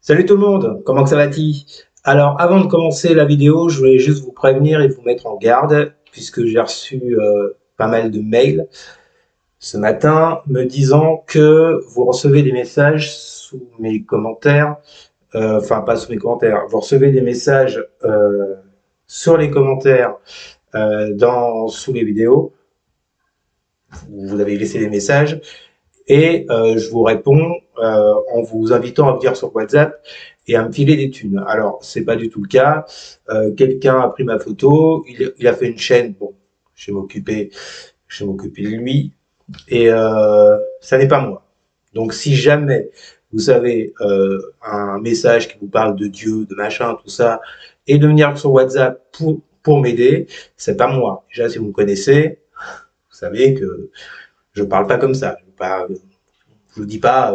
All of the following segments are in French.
Salut tout le monde, comment que ça va-t-il? Alors avant de commencer la vidéo, je voulais juste vous prévenir et vous mettre en garde, puisque j'ai reçu pas mal de mails ce matin me disant que vous recevez des messages sous mes commentaires, enfin pas sous mes commentaires, vous recevez des messages sur les commentaires sous les vidéos, vous avez laissé des messages, et je vous réponds en vous invitant à venir sur WhatsApp et à me filer des thunes. Alors, c'est pas du tout le cas. Quelqu'un a pris ma photo, il a fait une chaîne. Bon, je vais m'occuper de lui, et ça n'est pas moi. Donc, si jamais vous avez un message qui vous parle de Dieu, de machin, tout ça, et de venir sur WhatsApp pour m'aider, c'est pas moi. Déjà, si vous me connaissez, vous savez que je parle pas comme ça. Je vous dis pas,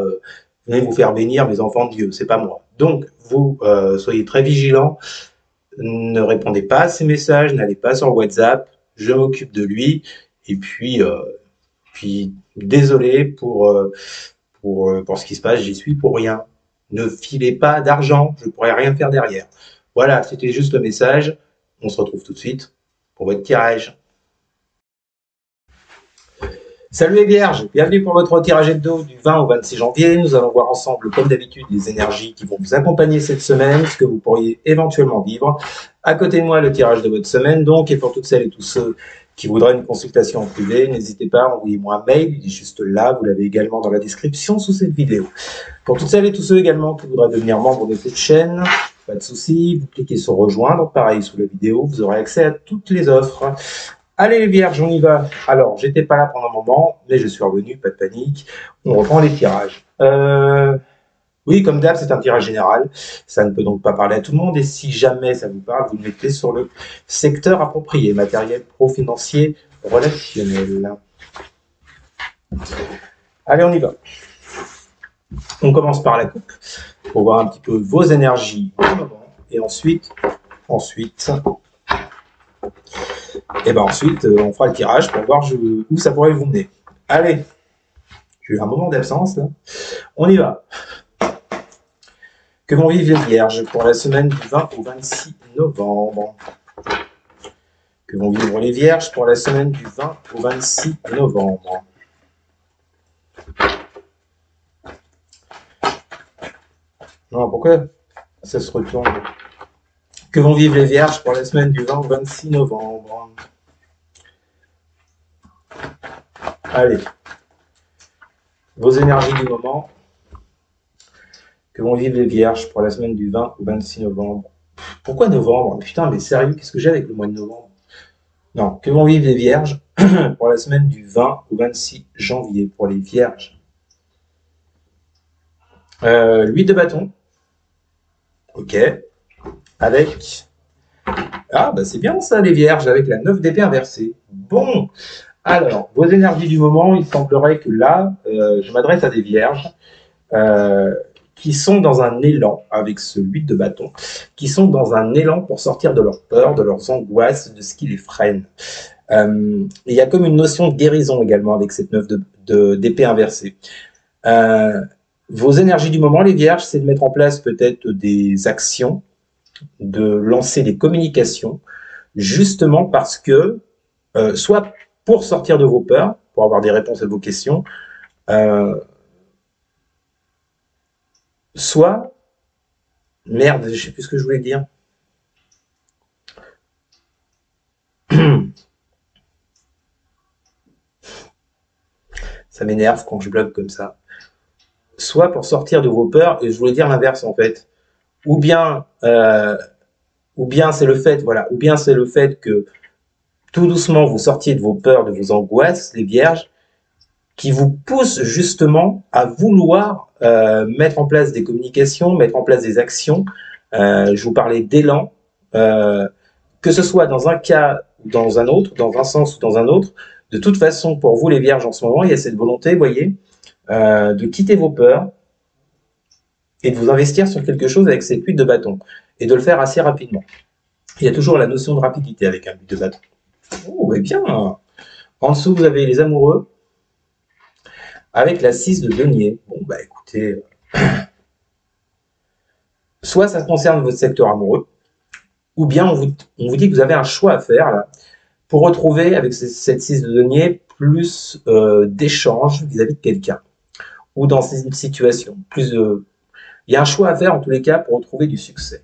venez vous faire bénir mes enfants de Dieu, c'est pas moi. Donc, vous soyez très vigilants, ne répondez pas à ces messages, n'allez pas sur WhatsApp, je m'occupe de lui, et puis désolé pour ce qui se passe, j'y suis pour rien. Ne filez pas d'argent, je ne pourrai rien faire derrière. Voilà, c'était juste le message. On se retrouve tout de suite pour votre tirage. Salut les vierges, bienvenue pour votre tirage hebdo du 20 au 26 janvier. Nous allons voir ensemble, comme d'habitude, les énergies qui vont vous accompagner cette semaine, ce que vous pourriez éventuellement vivre. À côté de moi, le tirage de votre semaine, donc, et pour toutes celles et tous ceux qui voudraient une consultation en privé, n'hésitez pas, envoyez-moi un mail, il est juste là, vous l'avez également dans la description sous cette vidéo. Pour toutes celles et tous ceux également qui voudraient devenir membre de cette chaîne, pas de souci, vous cliquez sur rejoindre, pareil sous la vidéo, vous aurez accès à toutes les offres. Allez les vierges, on y va. Alors, j'étais pas là pendant un moment, mais je suis revenu, pas de panique. On reprend les tirages. Oui, comme d'hab, c'est un tirage général. Ça ne peut donc pas parler à tout le monde. Et si jamais ça vous parle, vous le mettez sur le secteur approprié, matériel, pro-financier, relationnel. Allez, on y va. On commence par la coupe pour voir un petit peu vos énergies du moment. Et ensuite, et ben ensuite, on fera le tirage pour voir où ça pourrait vous mener. Allez, j'ai eu un moment d'absence là. On y va. Que vont vivre les vierges pour la semaine du 20 au 26 novembre? Que vont vivre les vierges pour la semaine du 20 au 26 novembre? Non, pourquoi ça se retourne? Que vont vivre les vierges pour la semaine du 20 au 26 novembre? Allez. Vos énergies du moment. Que vont vivre les vierges pour la semaine du 20 au 26 novembre? Pourquoi novembre? Putain, mais sérieux, qu'est-ce que j'ai avec le mois de novembre? Non, que vont vivre les vierges pour la semaine du 20 au 26 janvier pour les vierges? L'huile de bâton. Ok. Avec... Ah, bah c'est bien ça, les vierges, avec la 9 d'épée inversée. Bon, alors, vos énergies du moment, il semblerait que là, je m'adresse à des vierges qui sont dans un élan, avec ce 8 de bâton, qui sont dans un élan pour sortir de leurs peurs, de leurs angoisses, de ce qui les freine. Il y a comme une notion de guérison également avec cette 9 d'épée inversée. Vos énergies du moment, les vierges, c'est de mettre en place peut-être des actions, de lancer des communications, justement parce que, soit pour sortir de vos peurs, pour avoir des réponses à vos questions, soit... Merde, je sais plus ce que je voulais dire. Ça m'énerve quand je bloque comme ça. Soit pour sortir de vos peurs, et je voulais dire l'inverse en fait. Ou bien c'est le fait, voilà, ou bien c'est le fait que tout doucement vous sortiez de vos peurs, de vos angoisses, les vierges, qui vous poussent justement à vouloir mettre en place des communications, mettre en place des actions. Je vous parlais d'élan, que ce soit dans un cas ou dans un autre, dans un sens ou dans un autre. De toute façon, pour vous les vierges en ce moment, il y a cette volonté, vous voyez, de quitter vos peurs et de vous investir sur quelque chose avec cette huile de bâton et de le faire assez rapidement. Il y a toujours la notion de rapidité avec un huile de bâton. Oh, bah bien. En dessous, vous avez les amoureux avec la 6 de denier. Bon, bah écoutez, soit ça concerne votre secteur amoureux, ou bien on vous dit que vous avez un choix à faire là, pour retrouver avec cette 6 de denier plus d'échanges vis-à-vis de quelqu'un, ou dans une situation. Il y a un choix à faire en tous les cas pour retrouver du succès,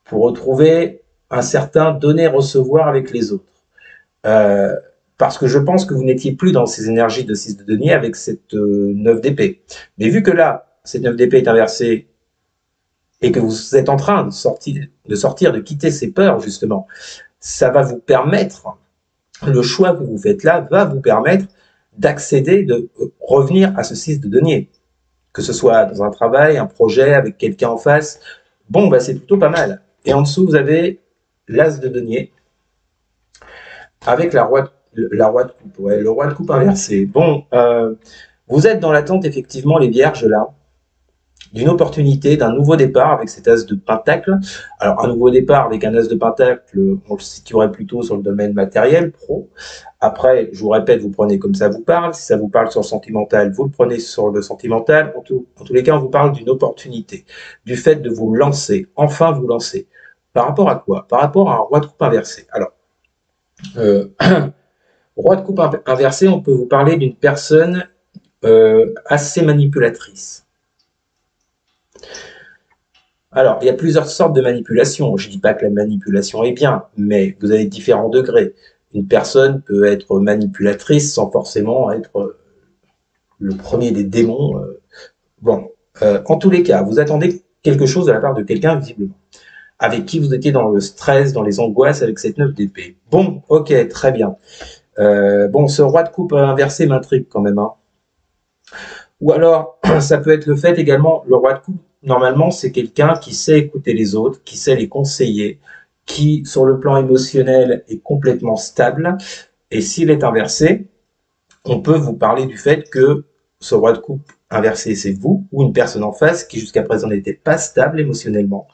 pour retrouver un certain donner-recevoir avec les autres. Euh, parce que je pense que vous n'étiez plus dans ces énergies de 6 de denier avec cette 9 d'épée. Mais vu que là, cette 9 d'épée est inversée et que vous êtes en train de quitter ces peurs, justement, ça va vous permettre, le choix que vous faites là va vous permettre d'accéder, de revenir à ce 6 de denier. Que ce soit dans un travail, un projet, avec quelqu'un en face, bon, bah, c'est plutôt pas mal. Et en dessous, vous avez l'as de denier, avec la roi de coupe, ouais, le roi de coupe inversé. Bon, vous êtes dans l'attente, effectivement, les vierges, là, d'une opportunité, d'un nouveau départ avec cet as de pentacle. Alors, un nouveau départ avec un as de pentacle, on le situerait plutôt sur le domaine matériel, pro. Après, je vous répète, vous prenez comme ça vous parle. Si ça vous parle sur le sentimental, vous le prenez sur le sentimental. En tous les cas, on vous parle d'une opportunité, du fait de vous lancer, enfin vous lancer. Par rapport à quoi? Par rapport à un roi de coupe inversé. Alors, roi de coupe inversé, on peut vous parler d'une personne assez manipulatrice. Alors, il y a plusieurs sortes de manipulation. Je ne dis pas que la manipulation est bien, mais vous avez différents degrés. Une personne peut être manipulatrice sans forcément être le premier des démons. Bon, en tous les cas, vous attendez quelque chose de la part de quelqu'un, visiblement, avec qui vous étiez dans le stress, dans les angoisses, avec cette 9 d'épée. Bon, ok, très bien. Bon, ce roi de coupe inversé m'intrigue quand même. Hein. Ou alors, ça peut être le fait également, le roi de coupe, normalement, c'est quelqu'un qui sait écouter les autres, qui sait les conseiller, qui, sur le plan émotionnel, est complètement stable. Et s'il est inversé, on peut vous parler du fait que ce roi de coupe inversé, c'est vous, ou une personne en face qui jusqu'à présent n'était pas stable émotionnellement.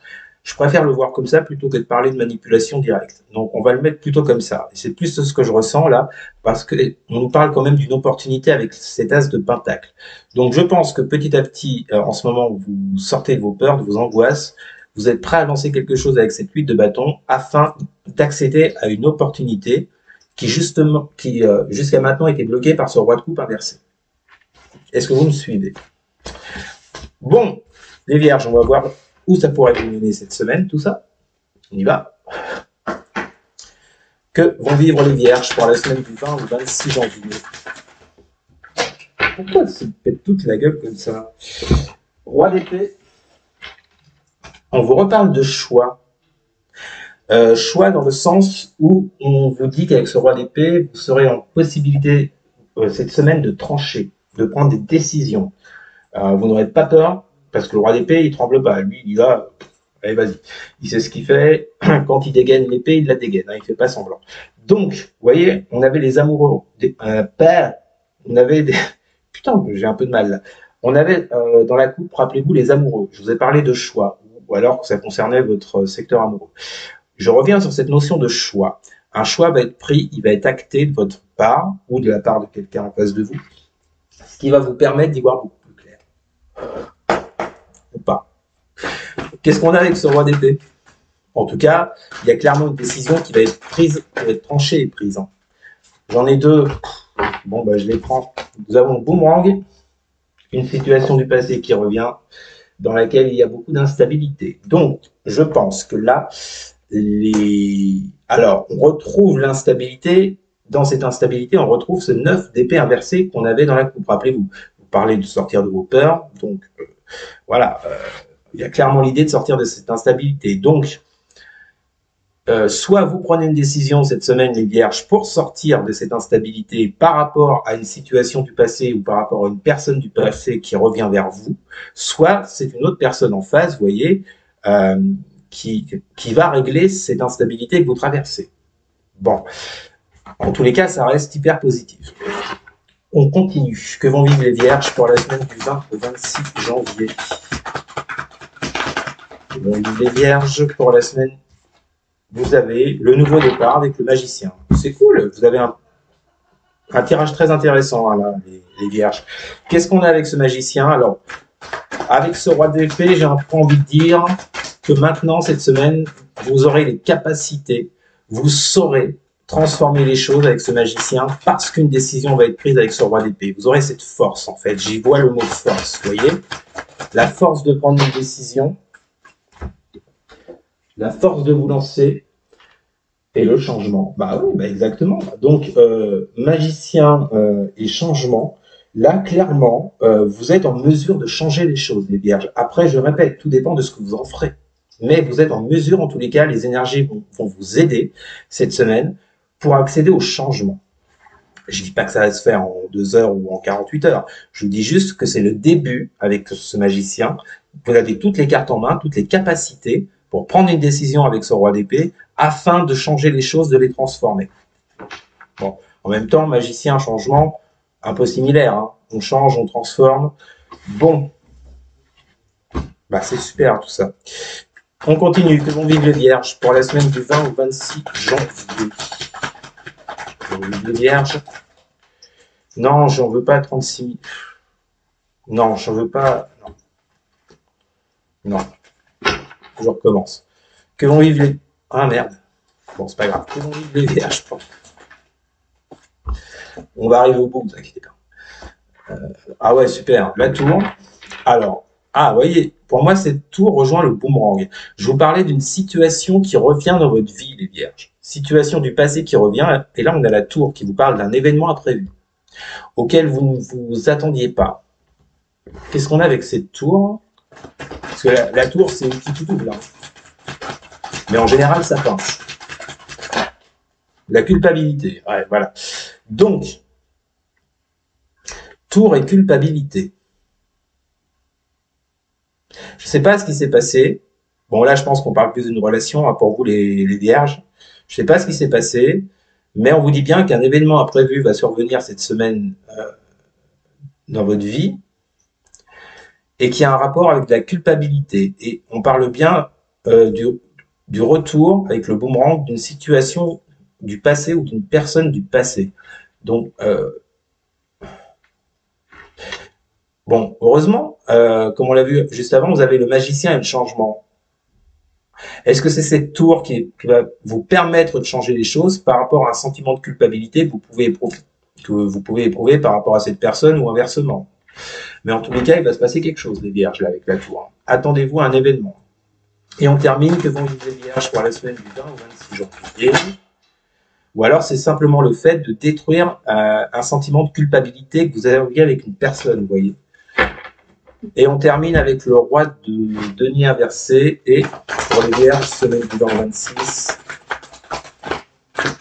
Je préfère le voir comme ça plutôt que de parler de manipulation directe. Donc on va le mettre plutôt comme ça. Et c'est plus ce que je ressens là, parce qu'on nous parle quand même d'une opportunité avec cet as de pentacle. Donc je pense que petit à petit, en ce moment où vous sortez de vos peurs, de vos angoisses, vous êtes prêt à lancer quelque chose avec cette 8 de bâton afin d'accéder à une opportunité qui jusqu'à maintenant était bloquée par ce roi de coupe inversé. Est-ce que vous me suivez? Bon, les vierges, on va voir où ça pourrait vous mener cette semaine, tout ça. On y va. Que vont vivre les vierges pour la semaine du 20 au 26 janvier? Pourquoi se pète toute la gueule comme ça? Roi d'épée. On vous reparle de choix. Choix dans le sens où on vous dit qu'avec ce roi d'épée, vous serez en possibilité cette semaine de trancher, de prendre des décisions. Vous n'aurez pas peur, parce que le roi d'épée, il tremble pas. Lui, il va, allez, vas-y. Il sait ce qu'il fait. Quand il dégaine l'épée, il la dégaine. Hein, il fait pas semblant. Donc, vous voyez, on avait les amoureux. On avait des... Putain, j'ai un peu de mal là. On avait dans la coupe, rappelez-vous, les amoureux. Je vous ai parlé de choix, ou alors que ça concernait votre secteur amoureux. Je reviens sur cette notion de choix. Un choix va être pris, il va être acté de votre part, ou de la part de quelqu'un en face de vous, ce qui va vous permettre d'y voir beaucoup plus clair. Ou pas. Qu'est-ce qu'on a avec ce roi d'épée? En tout cas, il y a clairement une décision qui va être prise, qui va être tranchée et prise. Hein. J'en ai deux. Bon, bah, je les prends. Nous avons Boomerang, une situation du passé qui revient, dans laquelle il y a beaucoup d'instabilité. Donc, je pense que là, alors, on retrouve l'instabilité. Dans cette instabilité, on retrouve ce 9 d'épée inversé qu'on avait dans la coupe. Rappelez-vous, vous parlez de sortir de vos peurs. Donc, voilà, il y a clairement l'idée de sortir de cette instabilité. Donc, soit vous prenez une décision cette semaine, les vierges, pour sortir de cette instabilité par rapport à une situation du passé ou par rapport à une personne du passé qui revient vers vous, soit c'est une autre personne en face, vous voyez, qui va régler cette instabilité que vous traversez. Bon, en tous les cas, ça reste hyper positif. On continue. Que vont vivre les vierges pour la semaine du 20 au 26 janvier? Que vont vivre les vierges pour la semaine? Vous avez le nouveau départ avec le magicien. C'est cool, vous avez un tirage très intéressant, hein, là, les vierges. Qu'est-ce qu'on a avec ce magicien? Alors, Avec ce roi d'épée, j'ai un peu envie de dire que maintenant, cette semaine, vous aurez les capacités, vous saurez transformer les choses avec ce magicien parce qu'une décision va être prise avec ce roi d'épée. Vous aurez cette force, en fait. J'y vois le mot force, vous voyez? La force de prendre une décision, la force de vous lancer et le changement. Bah oui, bah exactement. Donc, magicien et changement, là, clairement, vous êtes en mesure de changer les choses, les vierges. Après, je répète, tout dépend de ce que vous en ferez. Mais vous êtes en mesure, en tous les cas, les énergies vont vous aider cette semaine pour accéder au changement. Je ne dis pas que ça va se faire en 2 heures ou en 48 heures. Je vous dis juste que c'est le début avec ce magicien. Vous avez toutes les cartes en main, toutes les capacités pour prendre une décision avec ce roi d'épée afin de changer les choses, de les transformer. Bon, en même temps, magicien, changement, un peu similaire. Hein. On change, on transforme. Bon, bah c'est super tout ça. On continue. Que vont vivre les vierges pour la semaine du 20 au 26 janvier. Que vont vivre les vierges. Non, j'en veux pas 36 000. Non, j'en veux pas. Non. Non. Je recommence. Que vont vivre les. Ah merde. Bon, c'est pas grave. Que vont vivre les vierges. On va arriver au bout, vous inquiétez pas. Ah ouais, super. La tour. Alors, vous voyez, pour moi, cette tour rejoint le boomerang. Je vous parlais d'une situation qui revient dans votre vie, les vierges. Situation du passé qui revient. Et là, on a la tour qui vous parle d'un événement imprévu auquel vous ne vous attendiez pas. Qu'est-ce qu'on a avec cette tour? Parce que la tour, c'est une petite double. Hein. Mais en général, ça pince. La culpabilité. Ouais, voilà. Donc, tour et culpabilité. Je ne sais pas ce qui s'est passé. Bon, là, je pense qu'on parle plus d'une relation hein, pour vous, les vierges. Je ne sais pas ce qui s'est passé, mais on vous dit bien qu'un événement imprévu va survenir cette semaine dans votre vie et qui a un rapport avec la culpabilité. Et on parle bien du retour avec le boomerang d'une situation du passé ou d'une personne du passé. Donc, bon, heureusement, comme on l'a vu juste avant, vous avez le magicien et le changement. Est-ce que c'est cette tour qui va vous permettre de changer les choses par rapport à un sentiment de culpabilité que vous pouvez éprouver par rapport à cette personne ou inversement? Mais en tous les cas, il va se passer quelque chose, les vierges, là, avec la tour. Attendez-vous à un événement. Et on termine, que vont vivre les vierges pour la semaine du 20 au 26 janvier? Ou alors, c'est simplement le fait de détruire un sentiment de culpabilité que vous avez avec une personne, vous voyez. Et on termine avec le roi de denier inversé et pour les vierges, semaine du 20 au 26.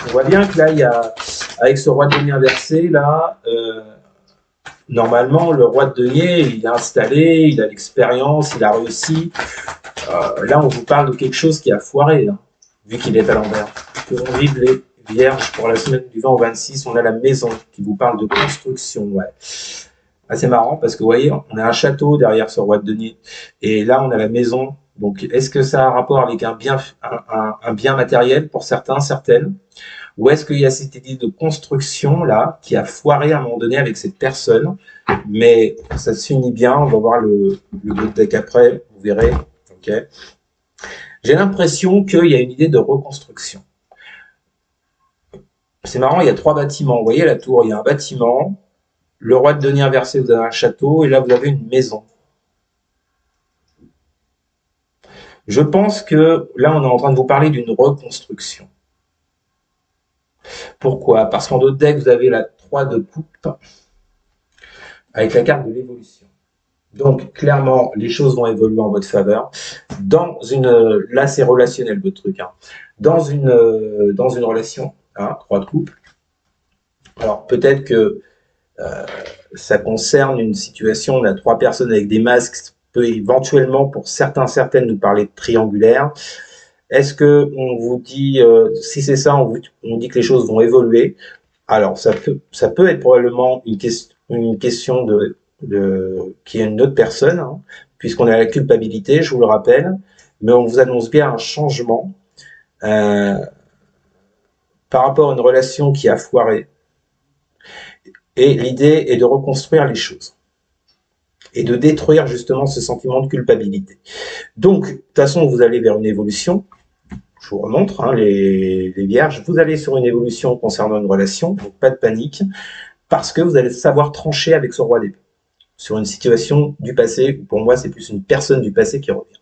On voit bien que là, il y a, avec ce roi de denier inversé, là, normalement, le roi de denier, il est installé, il a l'expérience, il a réussi. Là, on vous parle de quelque chose qui a foiré, hein, vu qu'il est à l'envers. Que vont vivre les vierges pour la semaine du 20 au 26? On a la maison qui vous parle de construction, ouais. C'est marrant parce que vous voyez, on a un château derrière ce roi de denier. Et là, on a la maison. Donc, est-ce que ça a un rapport avec un bien matériel pour certains, certaines? Ou est-ce qu'il y a cette idée de construction là qui a foiré à un moment donné avec cette personne? Mais ça se finit bien. On va voir le deck après. Vous verrez. Ok. J'ai l'impression qu'il y a une idée de reconstruction. C'est marrant, il y a 3 bâtiments. Vous voyez la tour, il y a un bâtiment. Le roi de denier inversé, vous avez un château, et là, vous avez une maison. Je pense que là, on est en train de vous parler d'une reconstruction. Pourquoi? Parce qu'en d'autres decks, vous avez la 3 de coupe avec la carte de l'évolution. Donc, clairement, les choses vont évoluer en votre faveur. Là, c'est relationnel, votre truc. Hein. Dans une relation, hein, 3 de coupe. Alors, peut-être que ça concerne une situation, on a 3 personnes avec des masques, peut éventuellement, pour certaines, nous parler de triangulaire. Est-ce que on vous dit, si c'est ça, on dit que les choses vont évoluer? Alors, ça peut être probablement une question qui est une autre personne, hein, puisqu'on a la culpabilité, je vous le rappelle, mais on vous annonce bien un changement par rapport à une relation qui a foiré. Et l'idée est de reconstruire les choses. et de détruire justement ce sentiment de culpabilité. Donc, de toute façon, vous allez vers une évolution. Je vous remontre, hein, les vierges, vous allez sur une évolution concernant une relation, donc pas de panique, parce que vous allez savoir trancher avec ce roi d'épée sur une situation du passé. Pour moi, c'est plus une personne du passé qui revient.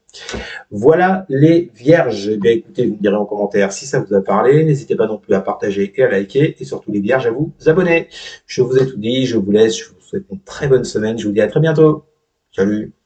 Voilà les vierges. Eh bien, écoutez, vous me direz en commentaire si ça vous a parlé. N'hésitez pas non plus à partager et à liker. Et surtout les vierges, à vous abonner. Je vous ai tout dit, je vous laisse. Je vous souhaite une très bonne semaine. Je vous dis à très bientôt. Salut.